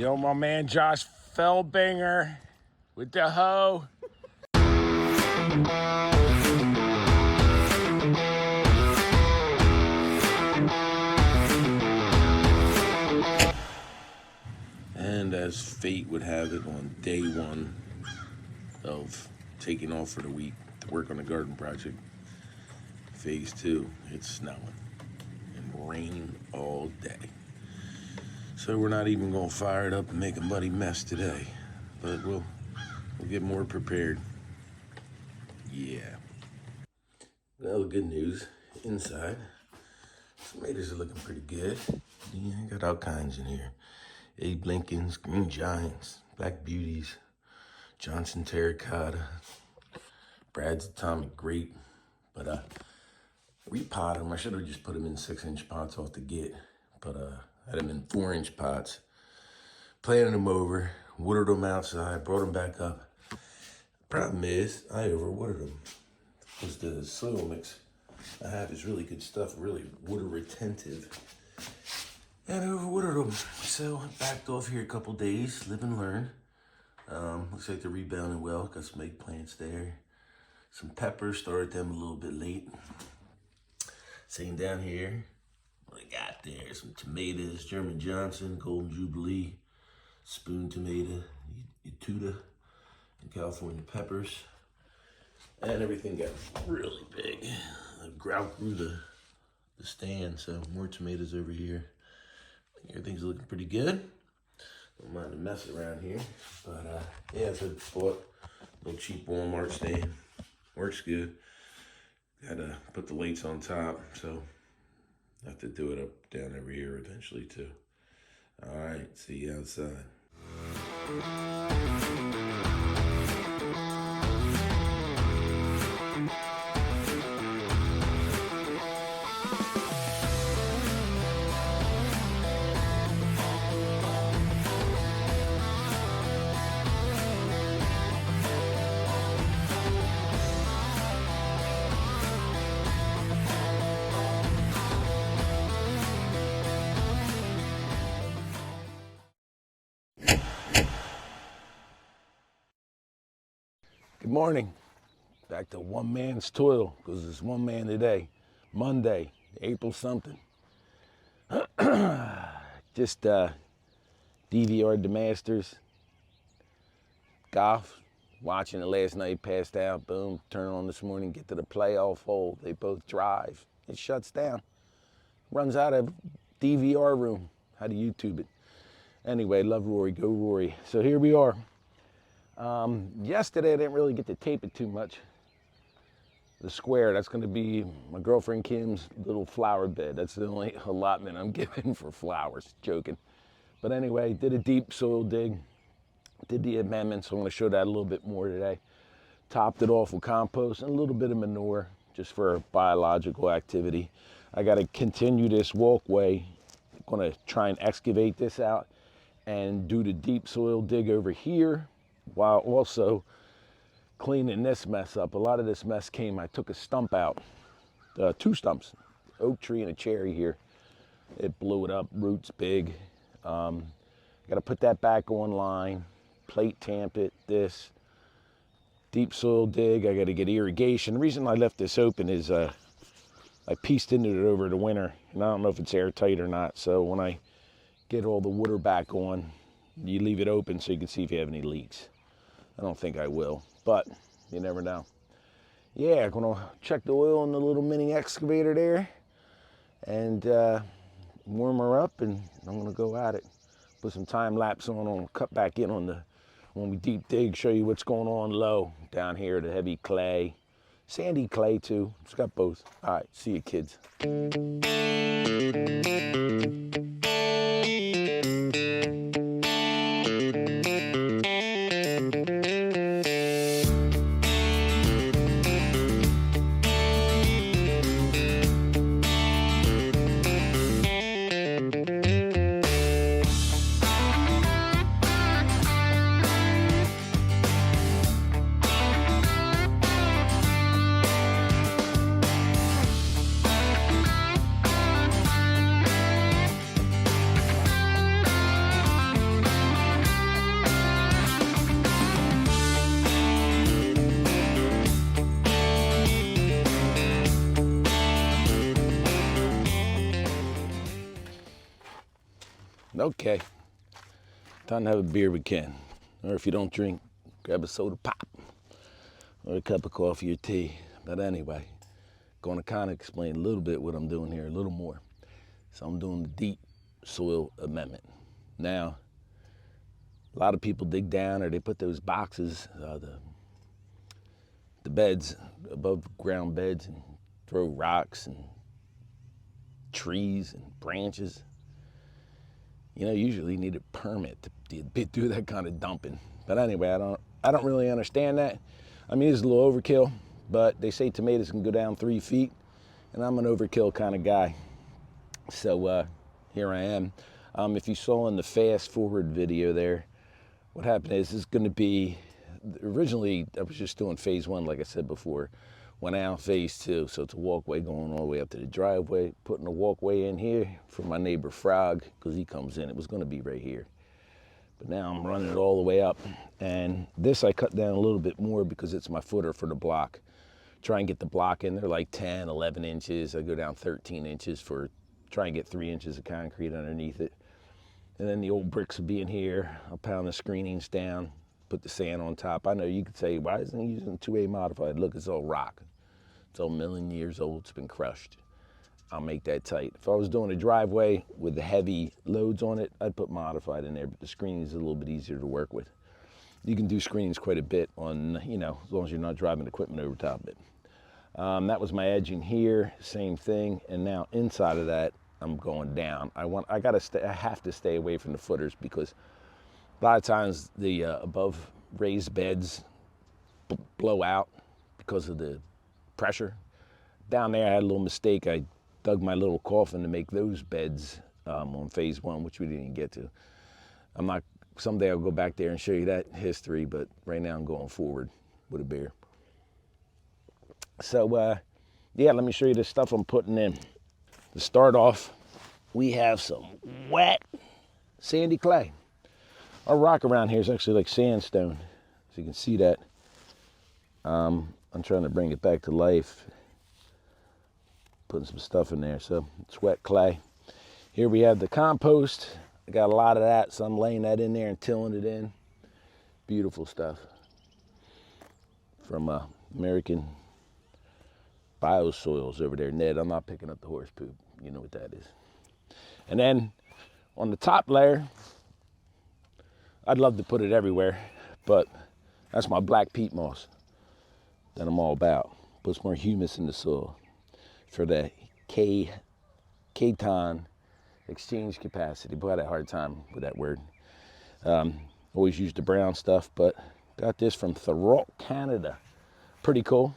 Yo, my man Josh Feldbinger with the hoe. And as fate would have it, on day one of taking off for the week to work on the garden project, phase 2, it's snowing and raining all day. So we're not even gonna fire it up and make a muddy mess today, but we'll get more prepared. Yeah. Well, the good news, inside, tomatoes are looking pretty good. Yeah, I got all kinds in here. Abe Lincolns, Green Giants, Black Beauties, Johnson Terracotta, Brad's Atomic Grape, but repot them. I should have just put them in 6-inch pots off the get, but I had them in 4-inch pots. Planted them over, watered them outside, brought them back up. Problem is, I overwatered them because the soil mix I have is really good stuff, really water retentive. And I overwatered them, so I backed off here a couple days, live and learn. Looks like they're rebounding well. Got some eggplants there. Some peppers, started them a little bit late. Same down here. What I got there, some tomatoes, German Johnson, Golden Jubilee, spoon tomato, Etuda, and California peppers. And everything got really big. I outgrew the stand, so more tomatoes over here. I think everything's looking pretty good. Don't mind the mess around here, but yeah, so I bought a little cheap Walmart stand. Works good. Gotta put the lights on top, so I have to do it up down over here eventually too. All right, see you outside. Good morning. Back to one man's toil, because it's one man today. Monday, April something. Just DVR'd the Masters. Golf. Watching it last night, passed out. Boom, turn on this morning, get to the playoff hole. They both drive. It shuts down. Runs out of DVR room. How to YouTube it. Anyway, love Rory, go Rory. So here we are. Yesterday I didn't really get to tape it too much. The square, that's going to be my girlfriend Kim's little flower bed. That's the only allotment I'm given for flowers. Joking. But anyway, did a deep soil dig. Did the amendments. So I'm going to show that a little bit more today. Topped it off with compost and a little bit of manure just for biological activity. I got to continue this walkway. I'm going to try and excavate this out and do the deep soil dig over here, while also cleaning this mess up. A lot of this mess came, I took a stump out, 2 stumps, oak tree and a cherry here. It blew it up, roots big. Got to put that back online, plate tamp it, this. Deep soil dig, I got to get irrigation. The reason I left this open is I pieced into it over the winter, and I don't know if it's airtight or not, so when I get all the water back on, you leave it open so you can see if you have any leaks. I don't think I will, but you never know. Yeah, I'm gonna check the oil in the little mini excavator there and warm her up, and I'm gonna go at it. Put some time lapse on, cut back in on when we deep dig, show you what's going on low down here, the heavy clay, sandy clay too. It's got both. All right, see you kids. Okay, time to have a beer with Ken. Or if you don't drink, grab a soda pop or a cup of coffee or tea. But anyway, going to kind of explain a little bit what I'm doing here, a little more. So I'm doing the deep soil amendment. Now, a lot of people dig down or they put those boxes, the beds, above ground beds, and throw rocks and trees and branches. You know, usually you need a permit to do that kind of dumping. But anyway, I don't really understand that. I mean, it's a little overkill, but they say tomatoes can go down 3 feet, and I'm an overkill kind of guy. So here I am. If you saw in the fast forward video there, what happened is it's going to be, originally I was just doing phase 1, like I said before. Went out phase 2, so it's a walkway going all the way up to the driveway, putting a walkway in here for my neighbor Frog, because he comes in. It was going to be right here. But now I'm running it all the way up. And this I cut down a little bit more because it's my footer for the block. Try and get the block in there like 10, 11 inches. I go down 13 inches for, try and get 3 inches of concrete underneath it. And then the old bricks will be in here. I'll pound the screenings down, put the sand on top. I know you could say, why isn't he using 2A modified? Look, it's all rock. It's all a million years old, it's been crushed. I'll make that tight. If I was doing a driveway with the heavy loads on it, I'd put modified in there, but the screening is a little bit easier to work with. You can do screenings quite a bit on, you know, as long as you're not driving equipment over top of it. That was my edging here, same thing. And now inside of that, I'm going down. I have to stay away from the footers because a lot of times the above raised beds blow out because of the pressure. Down there I had a little mistake. I dug my little coffin to make those beds on phase 1, which we didn't even get to. Someday I'll go back there and show you that history, but right now I'm going forward with a beer. So yeah, let me show you the stuff I'm putting in. To start off, we have some wet sandy clay. Our rock around here is actually like sandstone, so you can see that. I'm trying to bring it back to life, putting some stuff in there. So it's wet clay. Here we have the compost. I got a lot of that, so I'm laying that in there and tilling it in. Beautiful stuff from American Biosoils over there. Ned, I'm not picking up the horse poop. You know what that is. And then on the top layer, I'd love to put it everywhere, but that's my black peat moss that I'm all about. Puts more humus in the soil for the K-ton exchange capacity. Boy, I had a hard time with that word. Always used the brown stuff, but got this from Thurrock, Canada. Pretty cool.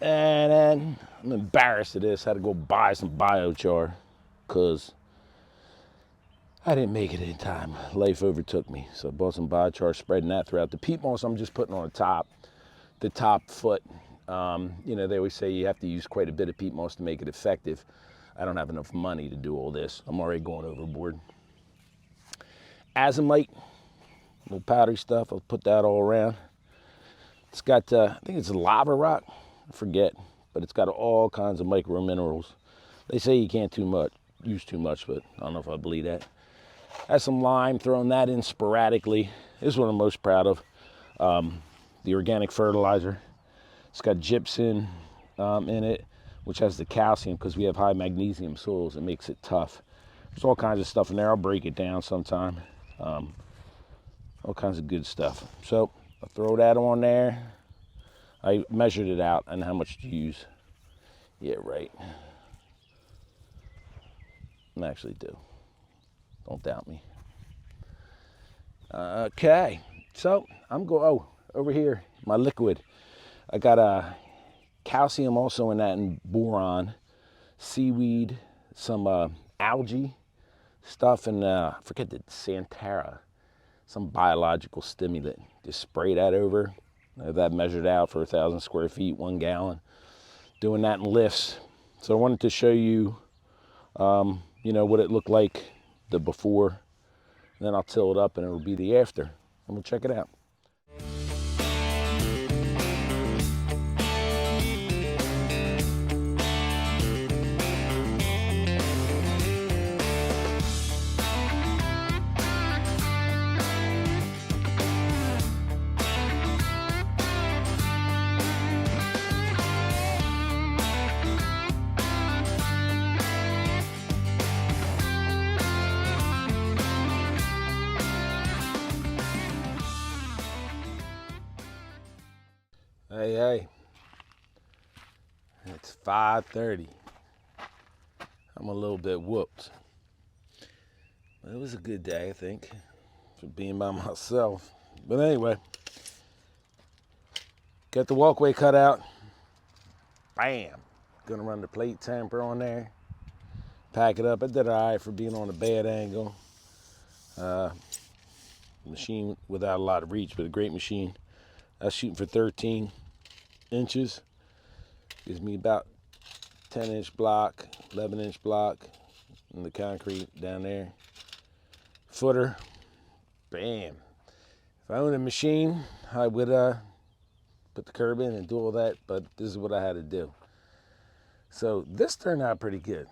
And then I'm embarrassed of this. Had to go buy some biochar because I didn't make it in time. Life overtook me. So I bought some biochar, spreading that throughout. The peat moss I'm just putting on the top foot. You know, they always say you have to use quite a bit of peat moss to make it effective. I don't have enough money to do all this. I'm already going overboard. Azomite, little powdery stuff. I'll put that all around. It's got, I think it's lava rock. I forget, but it's got all kinds of micro minerals. They say you can't use too much, but I don't know if I believe that. Has some lime, throwing that in sporadically. This is what I'm most proud of. The organic fertilizer. It's got gypsum in it, which has the calcium because we have high magnesium soils. It makes it tough. There's all kinds of stuff in there. I'll break it down sometime. All kinds of good stuff. So I'll throw that on there. I measured it out and how much to use. Yeah, right. I actually do. Don't doubt me. Okay, so I'm going, over here, my liquid. I got calcium also in that, and boron, seaweed, some algae stuff, and I forget the Santara, some biological stimulant. Just spray that over. I have that measured out for 1,000 square feet, 1 gallon. Doing that in lifts. So I wanted to show you, you know, what it looked like the before. And then I'll till it up and it'll be the after. And we'll check it out. Hey, it's 5:30. I'm a little bit whooped. It was a good day, I think, for being by myself. But anyway, got the walkway cut out. Bam! Gonna run the plate tamper on there. Pack it up. I did all right for being on a bad angle. Machine without a lot of reach, but a great machine. I was shooting for 13 inches. Gives me about 10-inch block, 11-inch block in the concrete down there. Footer. Bam. If I owned a machine, I would put the curb in and do all that, but this is what I had to do. So this turned out pretty good,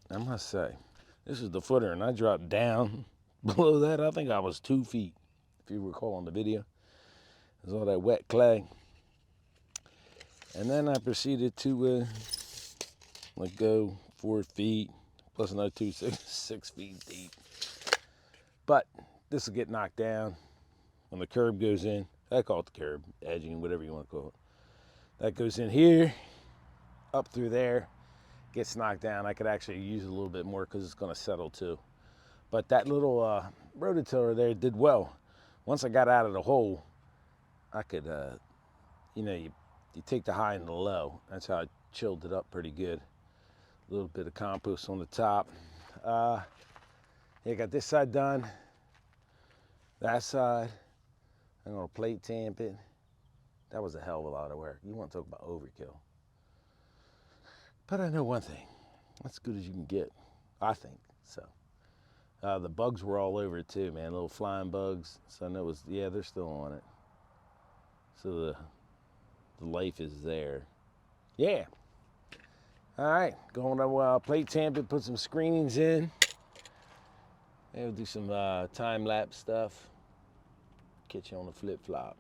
I must say. This is the footer, and I dropped down below that. I think I was 2 feet, if you recall on the video. There's all that wet clay. And then I proceeded to go 4 feet, plus another 2, 6 feet deep. But this will get knocked down when the curb goes in. I call it the curb, edging, whatever you want to call it. That goes in here, up through there, gets knocked down. I could actually use it a little bit more because it's going to settle too. But that little rototiller there did well. Once I got out of the hole, I could, you take the high and the low. That's how I chilled it up pretty good. A little bit of compost on the top. Got this side done. That side, I'm gonna plate tamp it. That was a hell of a lot of work. You want to talk about overkill. But I know one thing, that's as good as you can get, I think, so. The bugs were all over it too, man, little flying bugs. So I know they're still on it. So the life is there. Yeah. All right, going to plate tamp it, put some screenings in. We'll do some time-lapse stuff. Catch you on the flip-flop.